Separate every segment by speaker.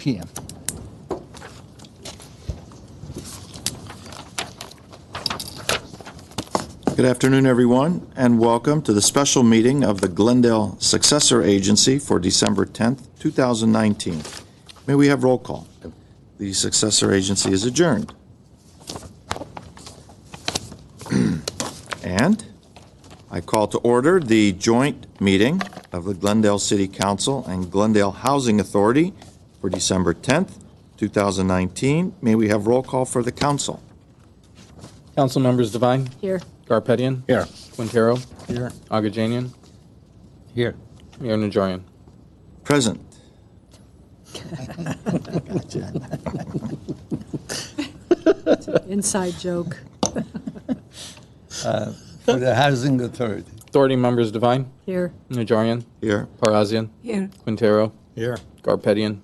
Speaker 1: p.m.
Speaker 2: Good afternoon, everyone, and welcome to the special meeting of the Glendale Successor Agency for December 10th, 2019. May we have roll call? The Successor Agency is adjourned. And I call to order the joint meeting of the Glendale City Council and Glendale Housing Authority for December 10th, 2019. May we have roll call for the council?
Speaker 3: Council members Devine.
Speaker 4: Here.
Speaker 3: Garpetian.
Speaker 1: Here.
Speaker 3: Quintero.
Speaker 1: Here.
Speaker 3: Agajanian.
Speaker 1: Here.
Speaker 3: Mayor Najarian.
Speaker 2: Present.
Speaker 4: It's an inside joke.
Speaker 1: For the Housing Authority.
Speaker 3: Authority members Devine.
Speaker 4: Here.
Speaker 3: Najarian.
Speaker 2: Here.
Speaker 3: Parazian.
Speaker 4: Here.
Speaker 3: Quintero.
Speaker 1: Here.
Speaker 3: Garpetian.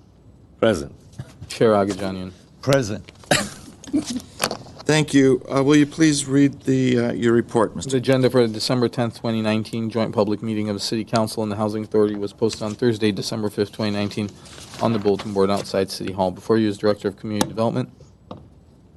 Speaker 1: Present.
Speaker 3: Chair Agajanian.
Speaker 1: Present.
Speaker 2: Thank you. Will you please read your report,
Speaker 3: The
Speaker 2: Mr.
Speaker 3: agenda for the December 10th, 2019 joint public meeting of the City Council and the Housing Authority was posted on Thursday, December 5th, 2019 on the bulletin board outside City Hall. Before you is Director of Community Development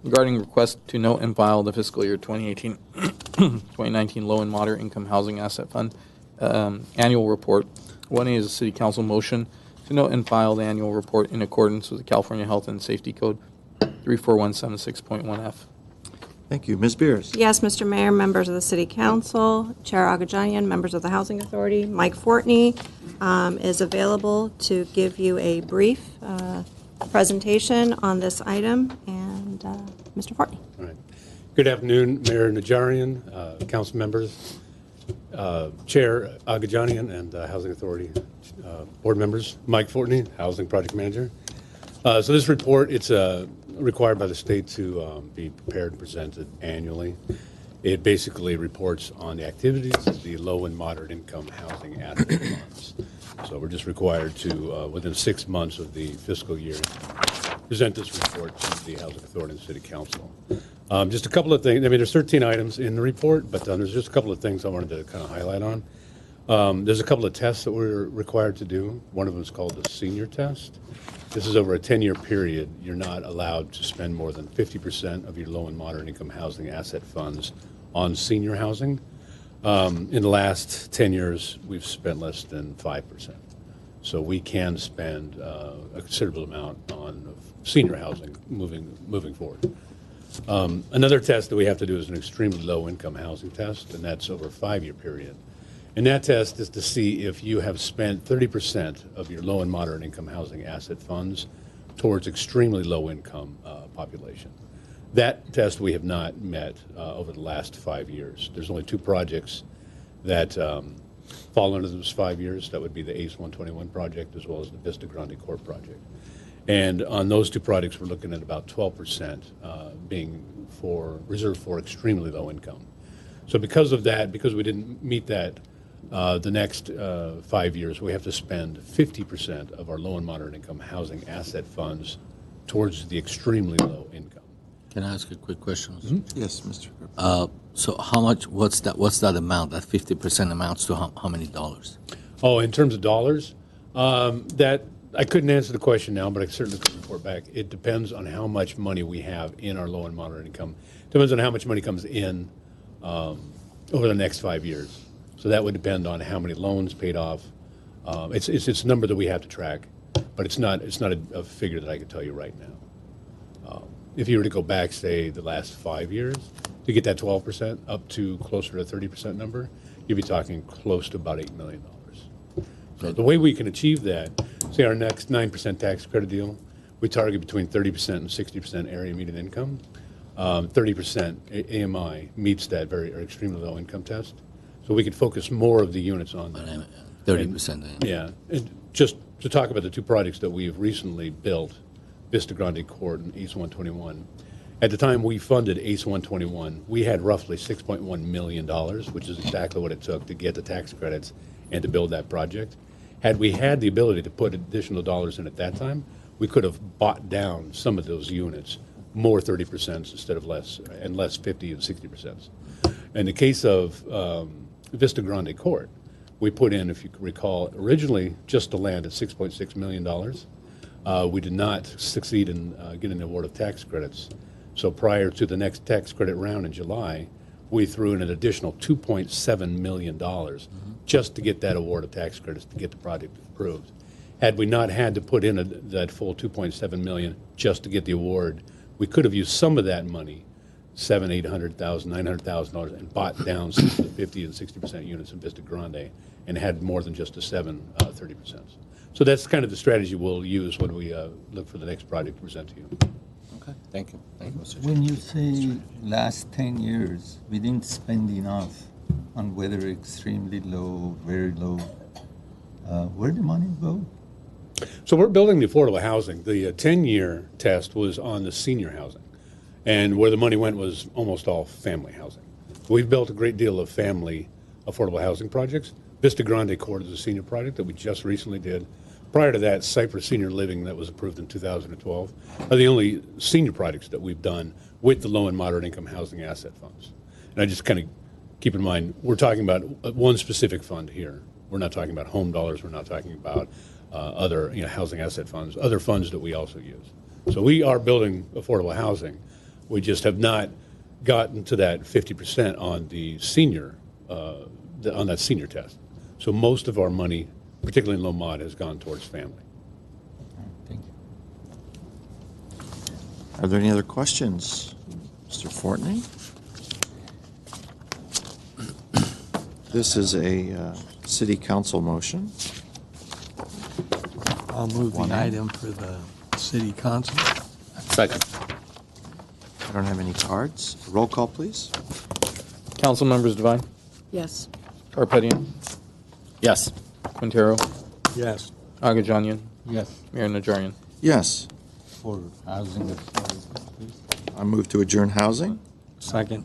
Speaker 3: regarding request to note and file the fiscal year 2018-2019 Low and Moderate Income Housing Asset Fund annual report. 1A is a City Council motion to note and file the annual report in accordance with the California Health and Safety Code 34176.1F.
Speaker 2: Thank you. Ms. Beers.
Speaker 5: Yes, Mr. Mayor, members of the City Council, Chair Agajanian, members of the Housing Authority, Mike Fortney is available to give you a brief presentation on this item. And Mr. Fortney.
Speaker 6: All right. Good afternoon, Mayor Najarian, council members, Chair Agajanian, and Housing Authority board members. Mike Fortney, Housing Project Manager. So this report, it's required by the state to be prepared and presented annually. It basically reports on the activities of the low and moderate income housing asset funds. So we're just required to, within 6 months of the fiscal year, present this report to the Housing Authority and City Council. Just a couple of things. I mean, there's 13 items in the report, but there's just a couple of things I wanted to kind of highlight on. There's a couple of tests that we're required to do. One of them is called the senior test. This is over a 10-year period. You're not allowed to spend more than 50% of your low and moderate income housing asset funds on senior housing. In the last 10 years, we've spent less than 5%. So we can spend a considerable amount on senior housing moving forward. Another test that we have to do is an extremely low income housing test, and that's over a 5-year period. And that test is to see if you have spent 30% of your low and moderate income housing asset funds towards extremely low income population. That test we have not met over the last 5 years. There's only 2 projects that fall under those 5 years. That would be the ACE 121 project as well as the Vista Grande Court project. And on those 2 projects, we're looking at about 12% being reserved for extremely low income. So because of that, because we didn't meet that, the next 5 years, we have to spend 50% of our low and moderate income housing asset funds towards the extremely low income.
Speaker 7: Can I ask a quick question?
Speaker 2: Mm-hmm. Yes, Mr.
Speaker 7: So how much, what's that amount, that 50% amounts to how many dollars?
Speaker 6: Oh, in terms of dollars, that I couldn't answer the question now, but I certainly could report back. It depends on how much money we have in our low and moderate income. It depends on how much money comes in over the next 5 years. So that would depend on how many loans paid off. It's a number that we have to track, but it's not a figure that I can tell you right now. If you were to go back, say, the last 5 years, to get that 12% up to closer to a 30% number, you'd be talking close to about $8 million. So the way we can achieve that, say our next 9% tax credit deal, we target between 30% and 60% area median income. 30% AMI meets that or extremely low income test. So we could focus more of the units on that.
Speaker 7: 30%.
Speaker 6: Yeah. And just to talk about the 2 projects that we've recently built, Vista Grande Court and ACE 121. At the time we funded ACE 121, we had roughly $6.1 million, which is exactly what it took to get the tax credits and to build that project. Had we had the ability to put additional dollars in at that time, we could have bought down some of those units, more 30% instead of less, and less 50 and 60%. In the case of Vista Grande Court, we put in, if you recall, originally just the land at $6.6 million. We did not succeed in getting the award of tax credits. So prior to the next tax credit round in July, we threw in an additional $2.7 million just to get that award of tax credits, to get the project approved. Had we not had to put in that full $2.7 million just to get the award, we could have used some of that money, $700,000, $800,000, $900,000, and bought down some of the 50 and 60% units in Vista Grande and had more than just the 30%. So that's kind of the strategy we'll use when we look for the next project to present to you.
Speaker 7: Okay, thank you. Thank you, Mr. Chair.
Speaker 1: When you say last 10 years, we didn't spend enough on whether extremely low, very low, where did the money go?
Speaker 6: So we're building the affordable housing. The 10-year test was on the senior housing, and where the money went was almost all family housing. We've built a great deal of family affordable housing projects. Vista Grande Court is a senior project that we just recently did. Prior to that, Cypress Senior Living that was approved in 2012 are the only senior projects that we've done with the low and moderate income housing asset funds. And I just kind of keep in mind, we're talking about one specific fund here. We're not talking about home dollars. We're not talking about other housing asset funds, other funds that we also use. So we are building affordable housing. We just have not gotten to that 50% on the senior, on that senior test. So most of our money, particularly in low mod, has gone towards family.
Speaker 1: Thank you.
Speaker 2: Are there any other questions? Mr. Fortney? This is a city council motion.
Speaker 8: I'll move
Speaker 2: One
Speaker 8: the
Speaker 2: in.
Speaker 8: item for the city council.
Speaker 7: Second.
Speaker 2: I don't have any cards. Roll call, please.
Speaker 3: Council members Devine,
Speaker 4: Yes.
Speaker 3: Garpetian,
Speaker 7: Yes.
Speaker 3: Quintero,
Speaker 8: Yes.
Speaker 3: Agajanian,
Speaker 1: Yes,
Speaker 3: Mayor Najarian.
Speaker 2: Yes.
Speaker 1: for housing authority, please.
Speaker 2: I move to adjourn housing.
Speaker 8: Second.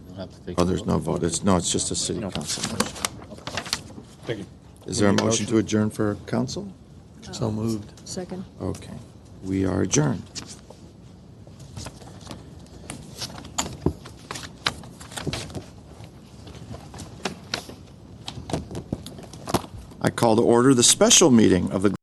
Speaker 7: We'll have to take
Speaker 2: Oh,
Speaker 7: a
Speaker 2: there's
Speaker 7: vote.
Speaker 2: no vote. It's just a city
Speaker 3: No.
Speaker 2: council motion.
Speaker 6: Thank you.
Speaker 2: Is there a
Speaker 3: We need a
Speaker 2: motion to adjourn for council?
Speaker 8: So moved.
Speaker 4: Second.
Speaker 2: Okay. We are adjourned. I call to order the special meeting of the